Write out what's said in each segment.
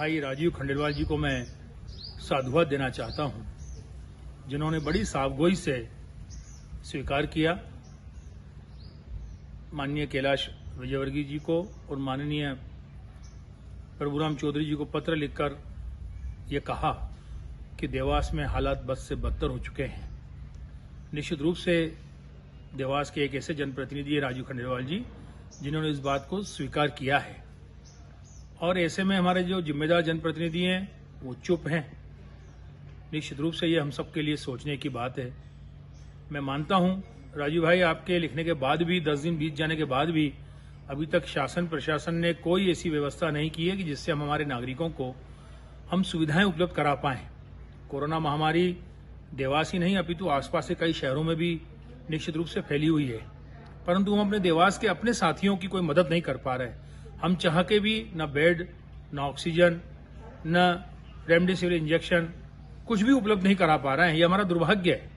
भाई राजीव खंडेलवाल जी को मैं साधुवाद देना चाहता हूं, जिन्होंने बड़ी सावगोई से स्वीकार किया। माननीय कैलाश विजयवर्गीय जी को और माननीय प्रभुराम चौधरी जी को पत्र लिखकर ये कहा कि देवास में हालात बद से बदतर हो चुके हैं। निश्चित रूप से देवास के एक ऐसे जनप्रतिनिधि है राजीव खंडेलवाल जी, जिन्होंने इस बात को स्वीकार किया है, और ऐसे में हमारे जो जिम्मेदार जनप्रतिनिधि हैं वो चुप हैं। निश्चित रूप से ये हम सबके लिए सोचने की बात है। मैं मानता हूं राजीव भाई, आपके लिखने के बाद भी 10 दिन बीत जाने के बाद भी अभी तक शासन प्रशासन ने कोई ऐसी व्यवस्था नहीं की है कि जिससे हम हमारे नागरिकों को हम सुविधाएं उपलब्ध करा पाएं। कोरोना महामारी देवास ही नहीं अपितु आसपास के कई शहरों में भी निश्चित रूप से फैली हुई है, परंतु हम अपने देवास के अपने साथियों की कोई मदद नहीं कर पा रहे। हम चाह के भी न बेड, न ऑक्सीजन, न रेमडेसिविर इंजेक्शन कुछ भी उपलब्ध नहीं करा पा रहे हैं। ये हमारा दुर्भाग्य है।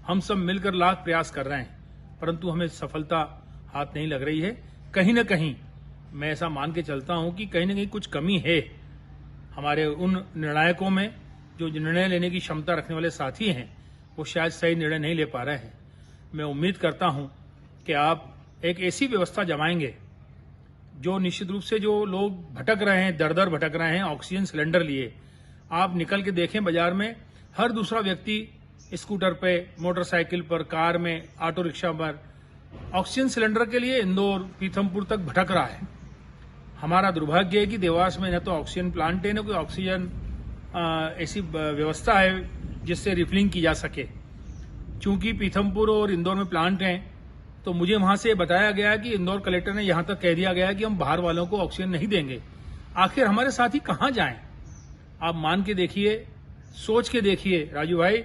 हम सब मिलकर लाख प्रयास कर रहे हैं, परंतु हमें सफलता हाथ नहीं लग रही है। कहीं न कहीं मैं ऐसा मान के चलता हूं कि कहीं न कहीं कुछ कमी है हमारे उन निर्णायकों में, जो निर्णय लेने की क्षमता रखने वाले साथी हैं, वो शायद सही निर्णय नहीं ले पा रहे हैं। मैं उम्मीद करता हूं कि आप एक ऐसी व्यवस्था जमाएंगे जो निश्चित रूप से जो लोग भटक रहे हैं, दर दर भटक रहे हैं ऑक्सीजन सिलेंडर लिए। आप निकल के देखें बाजार में, हर दूसरा व्यक्ति स्कूटर पे, मोटरसाइकिल पर, कार में, ऑटो रिक्शा पर ऑक्सीजन सिलेंडर के लिए इंदौर, पीथमपुर तक भटक रहा है। हमारा दुर्भाग्य है कि देवास में न तो ऑक्सीजन प्लांट है, न कोई ऑक्सीजन ऐसी व्यवस्था है जिससे रिफिलिंग की जा सके। चूंकि पीथमपुर और इंदौर में प्लांट हैं, तो मुझे वहां से बताया गया कि इंदौर कलेक्टर ने यहां तक कह दिया गया कि हम बाहर वालों को ऑक्सीजन नहीं देंगे। आखिर हमारे साथी कहां जाएं? आप मान के देखिए, सोच के देखिए राजू भाई,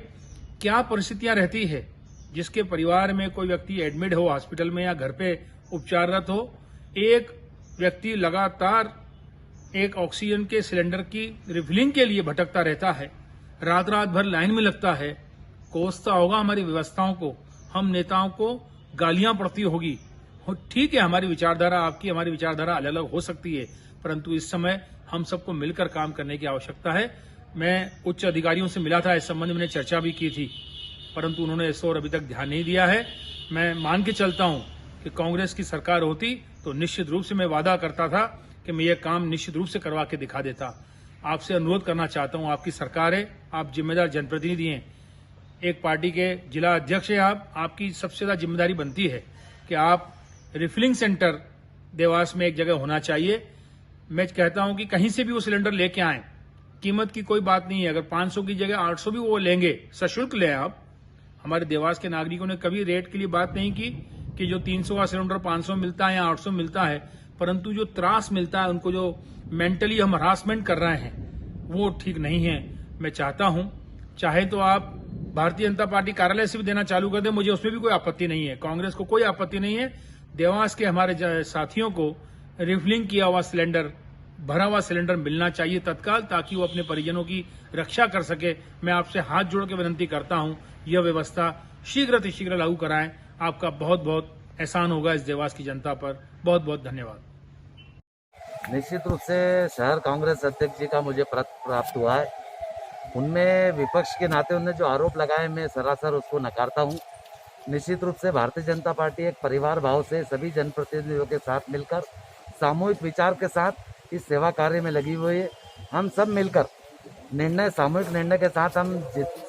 क्या परिस्थितियां रहती है जिसके परिवार में कोई व्यक्ति एडमिट हो हॉस्पिटल में या घर पे उपचाररत हो, एक व्यक्ति लगातार एक ऑक्सीजन के सिलेंडर की रिफिलिंग के लिए भटकता रहता है, रात रात भर लाइन में लगता है। कोसता होगा हमारी व्यवस्थाओं को, हम नेताओं को गालियां पड़ती होगी। ठीक है, हमारी विचारधारा, आपकी हमारी विचारधारा अलग अलग हो सकती है, परंतु इस समय हम सबको मिलकर काम करने की आवश्यकता है। मैं उच्च अधिकारियों से मिला था, इस संबंध में मैंने चर्चा भी की थी, परंतु उन्होंने इस ओर अभी तक ध्यान नहीं दिया है। मैं मान के चलता हूं कि कांग्रेस की सरकार होती तो निश्चित रूप से मैं वादा करता था कि मैं ये काम निश्चित रूप से करवा के दिखा देता। आपसे अनुरोध करना चाहता हूं, आपकी सरकार है, आप जिम्मेदार जनप्रतिनिधि हैं, एक पार्टी के जिला अध्यक्ष हैं आप, आपकी सबसे ज्यादा जिम्मेदारी बनती है कि आप रिफिलिंग सेंटर देवास में एक जगह होना चाहिए। मैं कहता हूं कि कहीं से भी वो सिलेंडर लेके आए, कीमत की कोई बात नहीं है। अगर 500 की जगह 800 भी वो लेंगे, सशुल्क लें आप। हमारे देवास के नागरिकों ने कभी रेट के लिए बात नहीं की कि जो 300 का सिलेंडर 500 मिलता है या 800 मिलता है, परंतु जो त्रास मिलता है, उनको जो मेंटली हम हरासमेंट कर रहे हैं, वो ठीक नहीं है। मैं चाहता हूं, चाहे तो आप भारतीय जनता पार्टी कार्यालय से भी देना चालू कर दें, मुझे उसमें भी कोई आपत्ति नहीं है, कांग्रेस को कोई आपत्ति नहीं है। देवास के हमारे साथियों को रिफिलिंग किया हुआ सिलेंडर, भरा हुआ सिलेंडर मिलना चाहिए तत्काल, ताकि वो अपने परिजनों की रक्षा कर सके। मैं आपसे हाथ जोड़ के विनती करता हूं, यह व्यवस्था शीघ्र लागू कराएं। आपका बहुत बहुत एहसान होगा इस देवास की जनता पर। बहुत बहुत धन्यवाद। निश्चित रूप से शहर कांग्रेस अध्यक्ष जी का मुझे पत्र प्राप्त हुआ है। उनमें विपक्ष के नाते उन्होंने जो आरोप लगाए, मैं सरासर उसको नकारता हूं। निश्चित रूप से भारतीय जनता पार्टी एक परिवार भाव से सभी जनप्रतिनिधियों के साथ मिलकर सामूहिक विचार के साथ इस सेवा कार्य में लगी हुई है। हम सब मिलकर सामूहिक निर्णय के साथ हम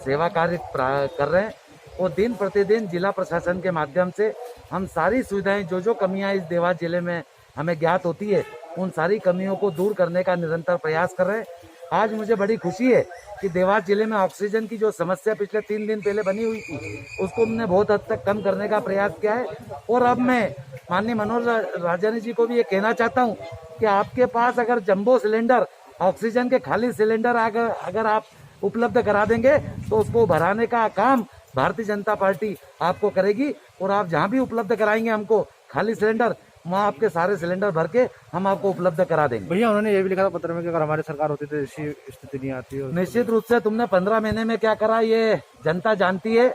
सेवा कार्य कर रहे हैं, और दिन प्रतिदिन जिला प्रशासन के माध्यम से हम सारी सुविधाएं, जो कमियां इस देवास जिले में हमें ज्ञात होती है, उन सारी कमियों को दूर करने का निरंतर प्रयास कर रहे हैं। आज मुझे बड़ी खुशी है कि देवास जिले में ऑक्सीजन की जो समस्या पिछले 3 दिन पहले बनी हुई थी, उसको हमने बहुत हद तक कम करने का प्रयास किया है। और अब मैं माननीय मनोज राजानी जी को भी ये कहना चाहता हूँ कि आपके पास अगर जंबो सिलेंडर, ऑक्सीजन के खाली सिलेंडर अगर आप उपलब्ध करा देंगे, तो उसको भराने का काम भारतीय जनता पार्टी आपको करेगी। और आप जहाँ भी उपलब्ध कराएंगे हमको खाली सिलेंडर, वहाँ आपके सारे सिलेंडर भर के हम आपको उपलब्ध करा देंगे। भैया, उन्होंने ये भी लिखा था पत्र में कि अगर हमारी सरकार होती तो ऐसी स्थिति नहीं आती। निश्चित रूप से तुमने 15 महीने में क्या करा ये जनता जानती है।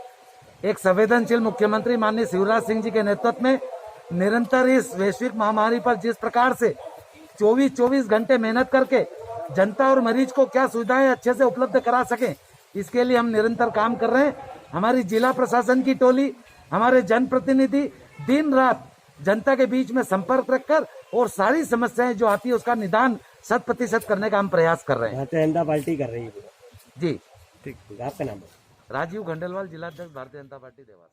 एक संवेदनशील मुख्यमंत्री माननीय शिवराज सिंह जी के नेतृत्व में निरंतर इस वैश्विक महामारी पर जिस प्रकार से 24 घंटे मेहनत करके जनता और मरीज को क्या सुविधाएं अच्छे से उपलब्ध करा सकें, इसके लिए हम निरंतर काम कर रहे हैं। हमारी जिला प्रशासन की टोली, हमारे जनप्रतिनिधि दिन रात जनता के बीच में संपर्क रखकर और सारी समस्याएं जो आती है उसका निदान 100% करने का हम प्रयास कर रहे हैं। भारतीय जनता पार्टी कर रही है। जी, ठीक। आपका नाम? राजीव खंडेलवाल, जिलाध्यक्ष भारतीय जनता पार्टी देवास।